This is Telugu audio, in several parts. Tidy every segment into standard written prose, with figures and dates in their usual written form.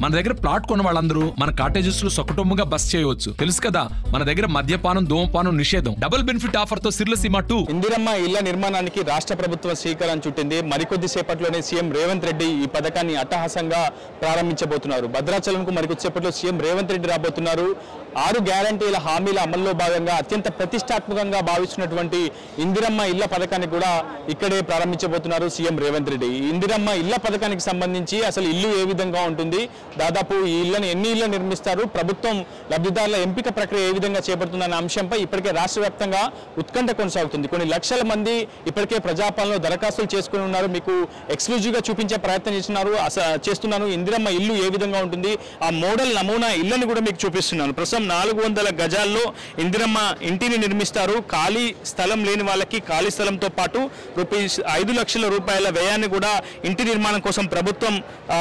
మన దగ్గర ప్లాట్ కొన్న వాళ్ళందరూ మన కాటేజెస్ లో సకుటుంబంగా బస్ చేయవచ్చు. తెలుసు కదా, మన దగ్గర మద్యపానం ధూమపానం నిషేధం. డబుల్ బెనిఫిట్ ఆఫర్ తో సిర్లసీమ 2 ఇందిరమ్మ ఇళ్ల నిర్మాణానికి రాష్ట్ర ప్రభుత్వం శ్రీకారం చుట్టింది. మరికొద్ది సేపట్లోనే సీఎం రేవంత్ రెడ్డి ఈ పథకాన్ని అట్టహాసంగా ప్రారంభించబోతున్నారు. భద్రాచలంకు మరికొద్ది సేపట్లో సీఎం రేవంత్ రెడ్డి రాబోతున్నారు. 6 గ్యారంటీల హామీల అమల్లో భాగంగా అత్యంత ప్రతిష్టాత్మకంగా భావిస్తున్నటువంటి ఇందిరమ్మ ఇళ్ల పథకాన్ని కూడా ఇక్కడే ప్రారంభించబోతున్నారు సీఎం రేవంత్ రెడ్డి. ఇందిరమ్మ ఇళ్ల పథకానికి సంబంధించి అసలు ఇల్లు ఏ విధంగా ఉంటుంది, దాదాపు ఈ ఇళ్లను ఎన్ని ఇళ్లు నిర్మిస్తారు, ప్రభుత్వం లబ్ధిదారుల ఎంపిక ప్రక్రియ ఏ విధంగా చేపడుతుందన్న అంశంపై ఇప్పటికే రాష్ట్ర వ్యాప్తంగా ఉత్కంఠ కొనసాగుతుంది. కొన్ని లక్షల మంది ఇప్పటికే ప్రజాపాలనలో దరఖాస్తులు చేసుకుని ఉన్నారు. మీకు ఎక్స్క్లూజివ్ గా చూపించే ప్రయత్నం చేస్తున్నాను. ఇందిరమ్మ ఇల్లు ఏ విధంగా ఉంటుంది, ఆ మోడల్ నమూనా ఇళ్లను కూడా మీకు చూపిస్తున్నాను. ప్రస్తుతం 400 గజాల్లో ఇందిరమ్మ ఇంటిని నిర్మిస్తారు. ఖాళీ స్థలం లేని వాళ్ళకి ఖాళీ స్థలంతో పాటు ₹5 లక్షల వ్యయాన్ని కూడా ఇంటి నిర్మాణం కోసం ప్రభుత్వం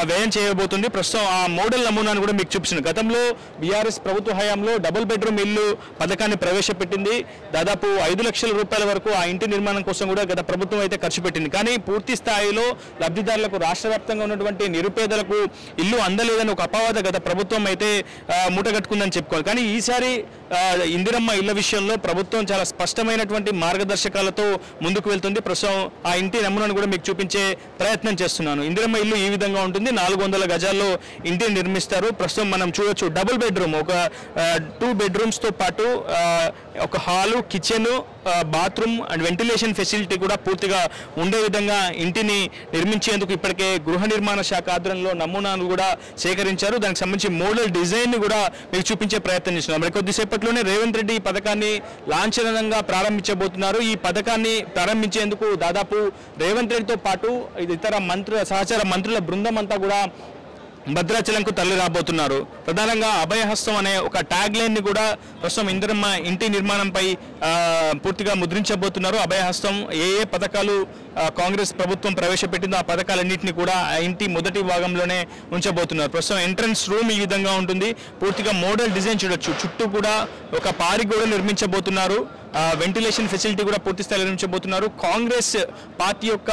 వ్యయం చేయబోతుంది. ప్రస్తుతం ఆ మోడల్ నమూనాను కూడా మీకు చూపిస్తుంది. గతంలో బీఆర్ఎస్ ప్రభుత్వ హయాంలో డబుల్ బెడ్రూమ్ ఇల్లు పథకాన్ని ప్రవేశపెట్టింది. దాదాపు ₹5 లక్షల వరకు ఆ ఇంటి నిర్మాణం కోసం కూడా గత ప్రభుత్వం అయితే ఖర్చు పెట్టింది. కానీ పూర్తి స్థాయిలో లబ్ధిదారులకు రాష్ట్ర వ్యాప్తంగా ఉన్నటువంటి నిరుపేదలకు ఇల్లు అందలేదని ఒక అపవాద గత ప్రభుత్వం అయితే మూటగట్టుకుందని చెప్పుకోవాలి. కానీ ఈసారి ఇందిరమ్మ ఇళ్ల విషయంలో ప్రభుత్వం చాలా స్పష్టమైనటువంటి మార్గదర్శకాలతో ముందుకు వెళ్తుంది. ప్రస్తుతం ఆ ఇంటి నమూనాను కూడా మీకు చూపించే ప్రయత్నం చేస్తున్నాను. ఇందిరమ్మ ఇల్లు ఈ విధంగా ఉంటుంది. 400 గజాల్లో ఇంటిని నిర్మిస్తారు. ప్రస్తుతం మనం చూడొచ్చు డబుల్ బెడ్రూమ్, ఒక 2 బెడ్రూమ్స్ తో పాటు ఒక hall, kitchen, bathroom and ventilation facility కూడా పూర్తిగా ఉండే విధంగా ఇంటిని నిర్మించేందుకు ఇప్పటికే గృహ నిర్మాణ శాఖ ఆధ్వర్యంలో నమూనాను కూడా సేకరించారు. దానికి సంబంధించి మోడల్ డిజైన్ ని కూడా మీకు చూపించే ప్రయత్నం చేస్తున్నారు. మరి కొద్దిసేపట్లోనే రేవంత్ రెడ్డి ఈ పథకాన్ని లాంఛనంగా ప్రారంభించబోతున్నారు. ఈ పథకాన్ని ప్రారంభించేందుకు దాదాపు రేవంత్ రెడ్డితో పాటు ఇతర సహచార మంత్రుల బృందం అంతా కూడా భద్రాచలంకు తరలి రాబోతున్నారు. ప్రధానంగా అభయహస్తం అనే ఒక ట్యాగ్ లైన్ ని కూడా ప్రస్తుతం ఇందిరమ్మ ఇంటి నిర్మాణంపై పూర్తిగా ముద్రించబోతున్నారు. అభయహస్తం ఏ పథకాలు కాంగ్రెస్ ప్రభుత్వం ప్రవేశపెట్టిందో ఆ పథకాలన్నింటినీ కూడా ఆ ఇంటి మొదటి భాగంలోనే ఉంచబోతున్నారు. ప్రస్తుతం ఎంట్రన్స్ రూమ్ ఈ విధంగా ఉంటుంది. పూర్తిగా మోడల్ డిజైన్ చూడొచ్చు. చుట్టూ కూడా ఒక పారిగోడ నిర్మించబోతున్నారు. వెంటిలేషన్ ఫెసిలిటీ కూడా పూర్తి స్థాయిలో నిర్మించబోతున్నారు. కాంగ్రెస్ పార్టీ యొక్క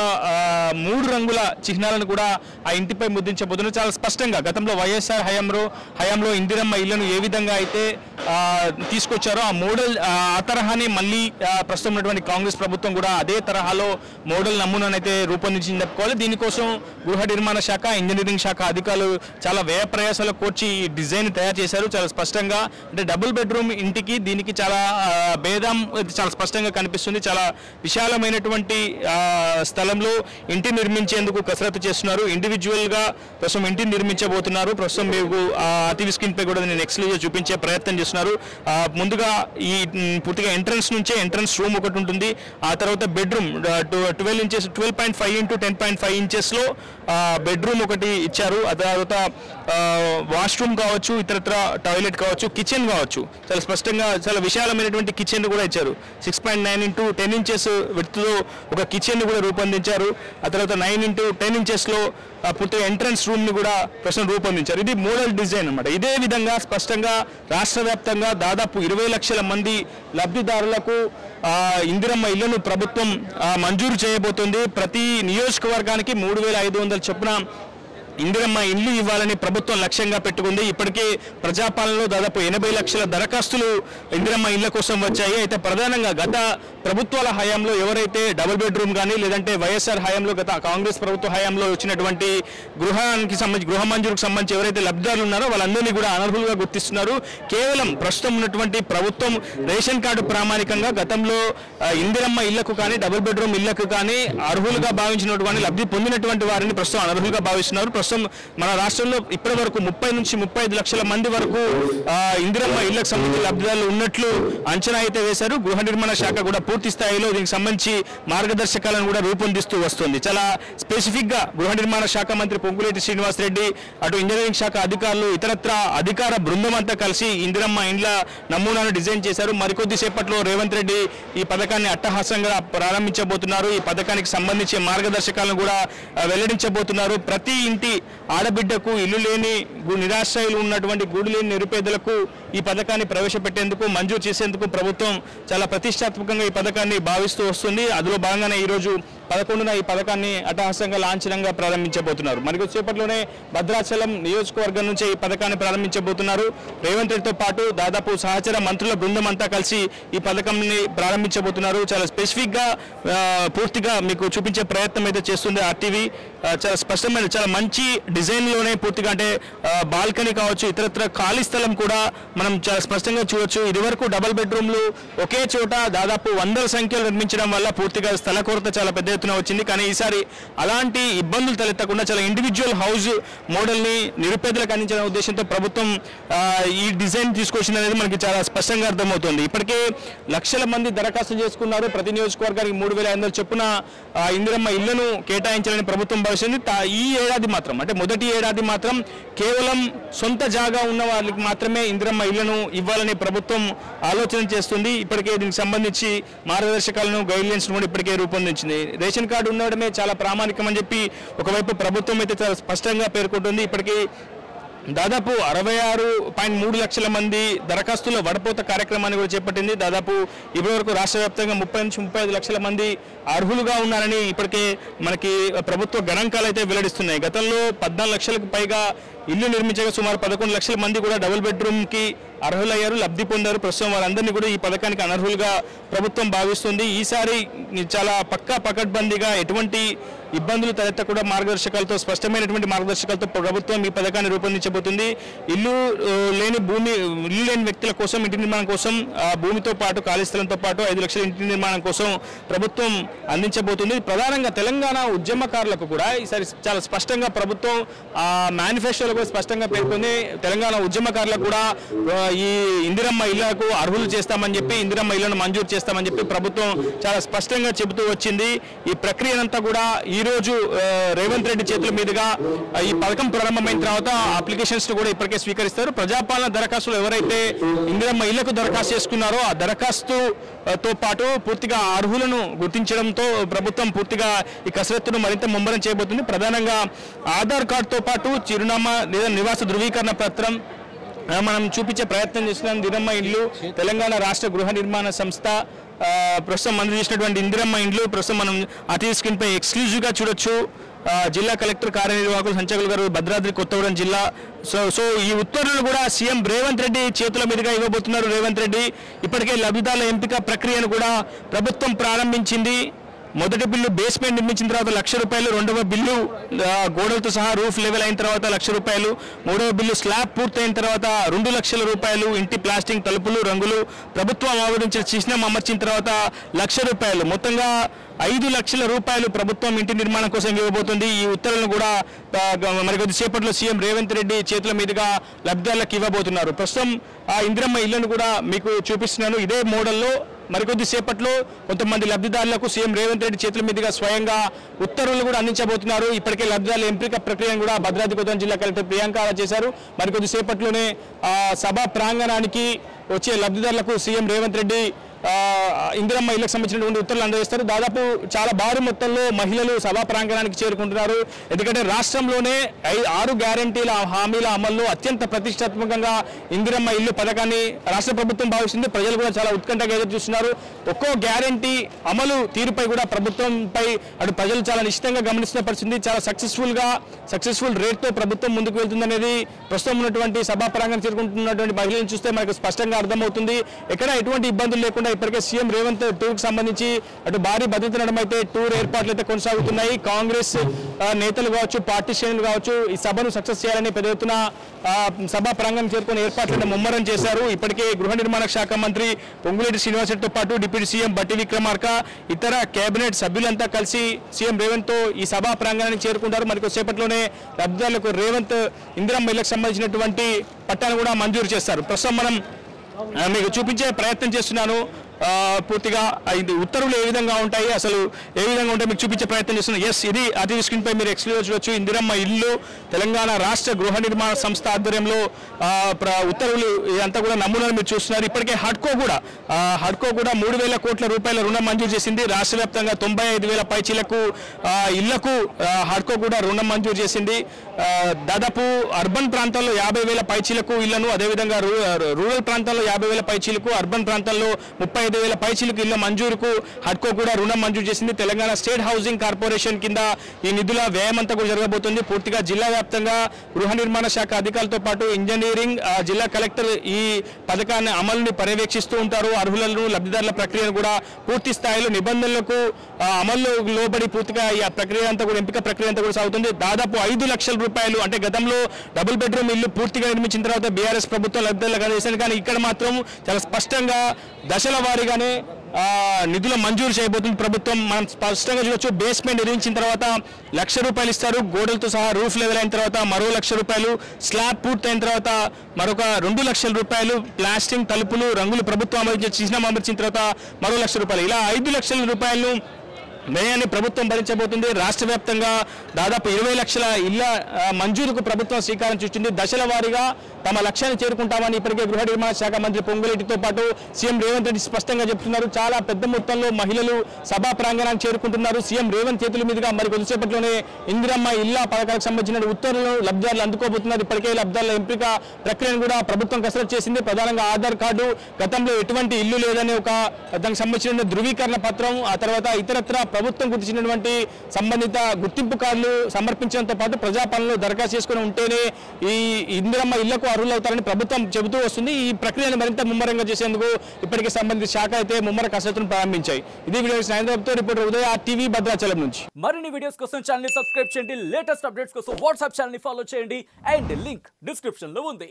3 రంగుల చిహ్నాలను కూడా ఆ ఇంటిపై ముద్రించబోతున్నారు. చాలా స్పష్టంగా గతంలో వైఎస్ఆర్ హయాంలో ఇందిరమ్మ ఇళ్లను ఏ విధంగా అయితే తీసుకొచ్చారో ఆ మోడల్ ఆ తరహానే మళ్ళీ ప్రస్తుతం ఉన్నటువంటి కాంగ్రెస్ ప్రభుత్వం కూడా అదే తరహాలో మోడల్ నమూనాను అయితే రూపొందించింది చెప్పుకోవాలి. దీనికోసం గృహ నిర్మాణ శాఖ, ఇంజనీరింగ్ శాఖ అధికారులు చాలా వ్యయ ప్రయాసాలు కూర్చి ఈ డిజైన్ తయారు చేశారు. చాలా స్పష్టంగా అంటే డబుల్ బెడ్రూమ్ ఇంటికి దీనికి చాలా భేదం చాలా స్పష్టంగా కనిపిస్తుంది. చాలా విశాలమైనటువంటి స్థలంలో ఇంటి నిర్మించేందుకు కసరత్తు చేస్తున్నారు. ఇండివిజువల్ గా ప్రస్తుతం ఇంటిని నిర్మించబోతున్నారు. ప్రస్తుతం మీకు టీవీ స్క్రీన్ పై కూడా నేను ఎక్స్క్లూజివ్ చూపించే ప్రయత్నం చేస్తున్నారు. ముందుగా ఈ పూర్తిగా ఎంట్రన్స్ నుంచే ఎంట్రన్స్ రూమ్ ఒకటి ఉంటుంది. ఆ తర్వాత బెడ్రూమ్ 12.5 x 10.5 ఇంచెస్ లో బెడ్రూమ్ ఒకటి ఇచ్చారు. ఆ తర్వాత వాష్రూమ్ కావచ్చు, ఇతరత్ర టాయిలెట్ కావచ్చు, కిచెన్ కావచ్చు, చాలా స్పష్టంగా చాలా విశాలమైనటువంటి కిచెన్ కూడా ఇచ్చారు. 6.9 x 10 ఇంచెస్ విడ్త్లో ఒక కిచెన్ కూడా రూపొందించారు. ఆ తర్వాత 9 x 10 ఇంచెస్ లో పూర్తిగా ఎంట్రన్స్ రూమ్ ని కూడా ప్రస్తుతం రూపొందించారు. ఇది మోడల్ డిజైన్ అన్నమాట. ఇదే విధంగా స్పష్టంగా రాష్ట్ర వ్యాప్తంగా దాదాపు 20 లక్షల మంది లబ్ధిదారులకు ఇందిరమ్మ ఇళ్లను ప్రభుత్వం మంజూరు చేయబోతుంది. ప్రతి నియోజకవర్గానికి 3,500 చొప్పున ఇందిరమ్మ ఇల్లు ఇవ్వాలని ప్రభుత్వం లక్ష్యంగా పెట్టుకుంది. ఇప్పటికే ప్రజాపాలనలో దాదాపు 80 లక్షల దరఖాస్తులు ఇందిరమ్మ ఇళ్ల కోసం వచ్చాయి. అయితే ప్రధానంగా గత ప్రభుత్వాల హయాంలో ఎవరైతే డబుల్ బెడ్రూమ్ కానీ లేదంటే వైఎస్ఆర్ హయాంలో గత కాంగ్రెస్ ప్రభుత్వ హయాంలో వచ్చినటువంటి గృహ మంజూరుకు సంబంధించి ఎవరైతే లబ్ధిదారులు ఉన్నారో వాళ్ళందరినీ కూడా అనర్హులుగా గుర్తిస్తున్నారు. కేవలం ప్రస్తుతం ఉన్నటువంటి ప్రభుత్వం రేషన్ కార్డు ప్రామాణికంగా గతంలో ఇందిరమ్మ ఇళ్లకు కానీ డబుల్ బెడ్రూమ్ ఇళ్లకు కానీ అర్హులుగా భావించినటువంటి లబ్ధి పొందినటువంటి వారిని ప్రస్తుతం అనర్హులుగా భావిస్తున్నారు. మన రాష్ట్రంలో ఇప్పటి వరకు 30 నుంచి 35 లక్షల మంది వరకు ఇందిరమ్మ ఇళ్లకు సంబంధించిన లబ్ధిదారులు ఉన్నట్లు అంచనా అయితే వేశారు. గృహ నిర్మాణ శాఖ కూడా పూర్తి స్థాయిలో దీనికి సంబంధించి మార్గదర్శకాలను కూడా రూపొందిస్తూ వస్తుంది. చాలా స్పెసిఫిక్ గా గృహ నిర్మాణ శాఖ మంత్రి పొంగులేటి శ్రీనివాస్ రెడ్డి, అటు ఇంజనీరింగ్ శాఖ అధికారులు, ఇతరత్ర అధికార బృందం అంతా కలిసి ఇందిరమ్మ ఇండ్ల నమూనాను డిజైన్ చేశారు. మరికొద్ది సేపట్లో రేవంత్ రెడ్డి ఈ పథకాన్ని అట్టహాసంగా ప్రారంభించబోతున్నారు. ఈ పథకానికి సంబంధించి మార్గదర్శకాలను కూడా వెల్లడించబోతున్నారు. ప్రతి ఇంటి ఆడబిడ్డకు ఇల్లు లేని నిరాశ్రయులు ఉన్నటువంటి గూడు లేని నిరుపేదలకు ఈ పథకాన్ని ప్రవేశపెట్టేందుకు మంజూరు చేసేందుకు ప్రభుత్వం చాలా ప్రతిష్టాత్మకంగా ఈ పథకాన్ని భావిస్తూ వస్తుంది. అందులో భాగంగానే ఈరోజు 11న ఈ పథకాన్ని అట్టహాసంగా లాంఛనంగా ప్రారంభించబోతున్నారు. మరికొద్దిసేపట్లోనే భద్రాచలం నియోజకవర్గం నుంచి ఈ పథకాన్ని ప్రారంభించబోతున్నారు. రేవంత్ రెడ్డితో పాటు దాదాపు సహచర మంత్రుల బృందం అంతా కలిసి ఈ పథకాన్ని ప్రారంభించబోతున్నారు. చాలా స్పెసిఫిక్గా పూర్తిగా మీకు చూపించే ప్రయత్నం అయితే చేస్తుంది ఆర్టీవీ. చాలా స్పష్టమైన చాలా మంచి డిజైన్లోనే పూర్తిగా అంటే బాల్కనీ కావచ్చు, ఇతరత్ర ఖాళీ స్థలం కూడా మనం చాలా స్పష్టంగా చూడొచ్చు. ఇదివరకు డబుల్ బెడ్రూమ్లు ఒకే చోట దాదాపు 100ల సంఖ్యలో నిర్మించడం వల్ల పూర్తిగా స్థల కొరత చాలా పెద్ద ఎత్తున వచ్చింది. కానీ ఈసారి అలాంటి ఇబ్బందులు తలెత్తకుండా చాలా ఇండివిజువల్ హౌస్ మోడల్ని నిరుపేదలకు అందించిన ఉద్దేశంతో ప్రభుత్వం ఈ డిజైన్ తీసుకొచ్చింది అనేది మనకి చాలా స్పష్టంగా అర్థమవుతుంది. ఇప్పటికే లక్షల మంది దరఖాస్తు చేసుకున్నారు. ప్రతి నియోజకవర్గానికి 3,500 చొప్పున ఇందిరమ్మ ఇళ్లను కేటాయించాలని ప్రభుత్వం భావిస్తుంది. ఈ ఏడాది మాత్రం అంటే మొదటి ఏడాది మాత్రం కేవలం సొంత జాగా ఉన్న వాళ్ళకి మాత్రమే ఇందిరమ్మ ఇళ్లను ఇవ్వాలని ప్రభుత్వం ఆలోచన చేస్తుంది. ఇప్పటికే దీనికి సంబంధించి మార్గదర్శకాలను గైడ్లైన్స్ కూడా ఇప్పటికే రూపొందించింది. రేషన్ కార్డు ఉండడమే చాలా ప్రామాణికం అని చెప్పి ఒకవైపు ప్రభుత్వం అయితే చాలా స్పష్టంగా పేర్కొంటుంది. ఇప్పటికీ దాదాపు 66.3 లక్షల మంది దరఖాస్తుల వడపోత కార్యక్రమాన్ని కూడా చేపట్టింది. దాదాపు ఇప్పటివరకు రాష్ట్ర వ్యాప్తంగా 30 నుంచి 35 లక్షల మంది అర్హులుగా ఉన్నారని ఇప్పటికే మనకి ప్రభుత్వ గణాంకాలు అయితే వెల్లడిస్తున్నాయి. గతంలో 14 లక్షలకు పైగా ఇల్లు నిర్మించగా సుమారు 11 లక్షల మంది కూడా డబుల్ బెడ్రూమ్కి అర్హులయ్యారు, లబ్ధి పొందారు. ప్రస్తుతం వారందరినీ కూడా ఈ పథకానికి అనర్హులుగా ప్రభుత్వం భావిస్తుంది. ఈసారి చాలా పకడ్బందీగా ఎటువంటి ఇబ్బందులు తలెత్తకుండా మార్గదర్శకాలతో స్పష్టమైనటువంటి మార్గదర్శకాలతో ప్రభుత్వం ఈ పథకాన్ని రూపొందించబోతుంది. ఇల్లు లేని వ్యక్తుల కోసం ఇంటి నిర్మాణం కోసం భూమితో పాటు ఖాళీ స్థలంతో పాటు 5 లక్షల ఇంటి నిర్మాణం కోసం ప్రభుత్వం అందించబోతుంది. ప్రధానంగా తెలంగాణ ఉద్యమకారులకు కూడా ఈసారి చాలా స్పష్టంగా ప్రభుత్వం మేనిఫెస్టోలో కూడా స్పష్టంగా పేర్కొంది. తెలంగాణ ఉద్యమకారులకు కూడా ఈ ఇందిరమ్మ ఇళ్లకు అర్హులు చేస్తామని చెప్పి, ఇందిరమ్మ ఇళ్లను మంజూరు చేస్తామని చెప్పి ప్రభుత్వం చాలా స్పష్టంగా చెబుతూ వచ్చింది. ఈ ప్రక్రియనంతా కూడా ఈ రోజు రేవంత్ రెడ్డి చేతుల మీదుగా ఈ పథకం ప్రారంభమైన తర్వాత అప్లికేషన్స్ కూడా ఇప్పటికే స్వీకరిస్తారు. ప్రజాపాలన దరఖాస్తులు ఎవరైతే ఇందిరమ్మ ఇళ్లకు దరఖాస్తు చేసుకున్నారో ఆ దరఖాస్తుతో పాటు పూర్తిగా అర్హులను గుర్తించడంతో ప్రభుత్వం పూర్తిగా ఈ కసరత్తును మరింత ముమ్మరం చేయబోతుంది. ప్రధానంగా ఆధార్ కార్డుతో పాటు చిరునామా లేదా నివాస ధృవీకరణ పత్రం మనం చూపించే ప్రయత్నం చేస్తున్నాం. ఇందిరమ్మ ఇండ్లు తెలంగాణ రాష్ట్ర గృహ నిర్మాణ సంస్థ ప్రస్తుతం మంజూరు చేసినటువంటి ఇందిరమ్మ ఇండ్లు ప్రస్తుతం మనం అతి స్క్రీన్ పై ఎక్స్క్లూజివ్గా చూడొచ్చు. జిల్లా కలెక్టర్ కార్యనిర్వాహకులు సంచాలకులు గారు భద్రాద్రి కొత్తగూడెం జిల్లా. సో ఈ ఉత్తర్వులు కూడా సీఎం రేవంత్ రెడ్డి చేతుల మీదుగా ఇవ్వబోతున్నారు. రేవంత్ రెడ్డి ఇప్పటికే లబ్ధిదారుల ఎంపిక ప్రక్రియను కూడా ప్రభుత్వం ప్రారంభించింది. మొదటి బిల్లు బేస్మెంట్ నిర్మించిన తర్వాత ₹1,00,000, రెండవ బిల్లు గోడలతో సహా రూఫ్ లెవెల్ అయిన తర్వాత ₹1,00,000, మూడవ బిల్లు స్లాబ్ పూర్తయిన తర్వాత ₹2 లక్షల, ఇంటి ప్లాస్టింగ్ తలుపులు రంగులు ప్రభుత్వం ఆమోదించిన చిహ్నం అమర్చిన తర్వాత ₹1,00,000, మొత్తంగా ₹5 లక్షల ప్రభుత్వం ఇంటి నిర్మాణం కోసం ఇవ్వబోతుంది. ఈ ఉత్తర్వులను కూడా మరికొద్దిసేపట్లో సీఎం రేవంత్ రెడ్డి చేతుల మీదుగా లబ్ధిదారులకు ఇవ్వబోతున్నారు. ప్రస్తుతం ఆ ఇందిరమ్మ ఇళ్లను కూడా మీకు చూపిస్తున్నాను. ఇదే మోడల్లో మరికొద్దిసేపట్లో కొంతమంది లబ్ధిదారులకు సీఎం రేవంత్ రెడ్డి చేతుల మీదుగా స్వయంగా ఉత్తర్వులు కూడా అందించబోతున్నారు. ఇప్పటికే లబ్ధిదారుల ఎంపిక ప్రక్రియను కూడా భద్రాద్రి కొత్తగూడెం జిల్లా కలెక్టర్ ప్రియాంక చేశారు. మరికొద్దిసేపట్లోనే సభా ప్రాంగణానికి వచ్చే లబ్ధిదారులకు సీఎం రేవంత్ రెడ్డి ఇందిరమ్మ ఇళ్లకు సంబంధించినటువంటి ఉత్తర్వులు అందజేస్తారు. దాదాపు చాలా భారీ మొత్తంలో మహిళలు సభా ప్రాంగణానికి చేరుకుంటున్నారు. ఎందుకంటే రాష్ట్రంలోనే 6 గ్యారంటీల హామీల అమల్లో అత్యంత ప్రతిష్టాత్మకంగా ఇందిరమ్మ ఇల్లు పథకాన్ని రాష్ట్ర ప్రభుత్వం భావిస్తుంది. ప్రజలు కూడా చాలా ఉత్కంఠగా ఎదురు చూస్తున్నారు. ఒక్కో గ్యారంటీ అమలు తీరుపై కూడా ప్రభుత్వంపై అటు ప్రజలు చాలా నిశ్చితంగా గమనిస్తున్న పరిస్థితి. చాలా సక్సెస్ఫుల్ రేట్తో ప్రభుత్వం ముందుకు వెళ్తుందనేది ప్రస్తుతం ఉన్నటువంటి సభా ప్రాంగణం చేరుకుంటున్నటువంటి మహిళలను చూస్తే మనకు స్పష్టంగా అర్థమవుతుంది. ఎక్కడ ఎటువంటి ఇబ్బందులు లేకుండా ఇప్పటికే సీఎం రేవంత్ టూర్కి సంబంధించి అటు భారీ భద్రత నడమ అయితే టూర్ ఏర్పాట్లు అయితే కొనసాగుతున్నాయి. కాంగ్రెస్ నేతలు కావచ్చు, పార్టీ శ్రేణులు కావచ్చు ఈ సభను సక్సెస్ చేయాలని పెద్ద ఎత్తున సభా ప్రాంగణం చేరుకుని ఏర్పాట్లను ముమ్మరం చేశారు. ఇప్పటికే గృహ నిర్మాణ శాఖ మంత్రి పొంగులేటి శ్రీనివాసరెడ్డితో పాటు డిప్యూటీ సీఎం బట్టి విక్రమార్క ఇతర కేబినెట్ సభ్యులంతా కలిసి సీఎం రేవంత్ తో ఈ సభా ప్రాంగణానికి చేరుకుంటారు. మరి కొద్దిసేపట్లోనే లబ్ధిదారులకు రేవంత్ ఇందిరమ్మ ఇళ్లకు సంబంధించినటువంటి పట్టాను కూడా మంజూరు చేస్తారు. ప్రస్తుతం మనం మీకు చూపించే ప్రయత్నం చేస్తున్నాను. పూర్తిగా ఇది ఉత్తర్వులు ఏ విధంగా ఉంటాయి, అసలు ఏ విధంగా ఉంటాయి మీకు చూపించే ప్రయత్నం చేస్తున్నాం. ఎస్, ఇది అతి స్క్రీన్ పై మీరు ఎక్స్క్లూజివ్ చూడొచ్చు. ఇందిరమ్మ ఇల్లు తెలంగాణ రాష్ట్ర గృహ నిర్మాణ సంస్థ ఆధ్వర్యంలో ఉత్తర్వులు ఇదంతా కూడా నమూనాలు మీరు చూస్తున్నారు. ఇప్పటికే హడ్కో కూడా 3,000 కోట్ల రూపాయల రుణం మంజూరు చేసింది. రాష్ట్ర వ్యాప్తంగా 95,000 పైచీలకు ఇళ్లకు హడ్కో కూడా రుణం మంజూరు చేసింది. దాదాపు అర్బన్ ప్రాంతాల్లో 50,000 పైచీలకు ఇళ్లను, అదేవిధంగా రూరల్ ప్రాంతాల్లో 50,000 పైచీలకు, అర్బన్ ప్రాంతాల్లో 35,000 పైచీలకు ఇళ్ల మంజూరుకు హడ్కో కూడా రుణం మంజూరు చేసింది. తెలంగాణ స్టేట్ హౌసింగ్ కార్పొరేషన్ కింద ఈ నిధుల వ్యయం అంతా కూడా జరగబోతుంది. పూర్తిగా జిల్లా వ్యాప్తంగా గృహ నిర్మాణ శాఖ అధికారులతో పాటు ఇంజనీరింగ్, జిల్లా కలెక్టర్ ఈ పథకాన్ని అమలుని పర్యవేక్షిస్తూ ఉంటారు. అర్హులను, లబ్ధిదారుల ప్రక్రియను కూడా పూర్తి స్థాయిలో నిబంధనలకు అమల్లో లోబడి పూర్తిగా ఈ ప్రక్రియ అంతా కూడా, ఎంపిక ప్రక్రియ అంతా కూడా సాగుతుంది. దాదాపు 5 లక్షల రూపాయలు, అంటే గతంలో డబుల్ బెడ్రూమ్ ఇల్లు పూర్తిగా నిర్మించిన తర్వాత బీఆర్ఎస్ ప్రభుత్వం లబ్ధిదారులకు అందజేసింది. కానీ ఇక్కడ మాత్రం చాలా స్పష్టంగా దశల వారీగానే నిధుల మంజూరు చేయబోతుంది ప్రభుత్వం. మనం స్పష్టంగా చూడొచ్చు. బేస్మెంట్ నిర్మించిన తర్వాత ₹1,00,000 ఇస్తారు, గోడలతో సహా రూఫ్ లెవెల్ అయిన తర్వాత మరో ₹1,00,000, స్లాబ్ పూర్తయిన తర్వాత మరొక ₹2,00,000, ప్లాస్టింగ్, తలుపులు, రంగులు ప్రభుత్వం చిహ్నం అమర్చిన తర్వాత మరో ₹1,00,000, ఇలా ₹5,00,000 వ్యయాన్ని ప్రభుత్వం భరించబోతుంది. రాష్ట్ర వ్యాప్తంగా దాదాపు 20 లక్షల ఇళ్ల మంజూరుకు ప్రభుత్వం శ్రీకారం చుట్టింది. దశల వారీగా తమ లక్ష్యాన్ని చేరుకుంటామని ఇప్పటికే గృహ నిర్మాణ శాఖ మంత్రి పొంగులేటితో పాటు సీఎం రేవంత్ రెడ్డి స్పష్టంగా చెప్తున్నారు. చాలా పెద్ద మొత్తంలో మహిళలు సభా ప్రాంగణానికి చేరుకుంటున్నారు. సీఎం రేవంత్ చేతుల మీదుగా మరి కొద్దిసేపట్లోనే ఇందిరమ్మ ఇళ్ల పథకాలకు సంబంధించిన ఉత్తర్వులను లబ్ధిదారులు అందుకోబోతున్నారు. ఇప్పటికే లబ్ధిదారుల ఎంపిక ప్రక్రియను కూడా ప్రభుత్వం కసరత్తు చేసింది. ప్రధానంగా ఆధార్ కార్డు, గతంలో ఎటువంటి ఇల్లు లేదని దానికి సంబంధించిన ధృవీకరణ పత్రం, ఆ తర్వాత ఇతరత్ర ప్రభుత్వం గుర్తించినటువంటి సంబంధిత గుర్తింపు కార్డులు సమర్పించడంతో పాటు ప్రజాపాలనలో దరఖాస్తు చేసుకుని ఉంటేనే ఈ ఇందిరమ్మ ఇళ్లకు అర్హులవుతారని ప్రభుత్వం చెబుతూ వస్తుంది. ఈ ప్రక్రియను మరింత ముమ్మరంగా చేసేందుకు ఇప్పటికే సంబంధిత శాఖ అయితే ముమ్మర కసరత్తును ప్రారంభించాయి. ఇది వీడియో రిపోర్టర్ ఉదయ టీవీ భద్రాచలం నుంచి. మరిన్ని వీడియోస్ కోసం ఛానల్ ని సబ్స్క్రైబ్ చేయండి. లేటెస్ట్ అప్డేట్స్ కోసం వాట్సాప్ ఛానల్ ని ఫాలో చేయండి. అండ్ లింక్ డిస్క్రిప్షన్ లో ఉంది.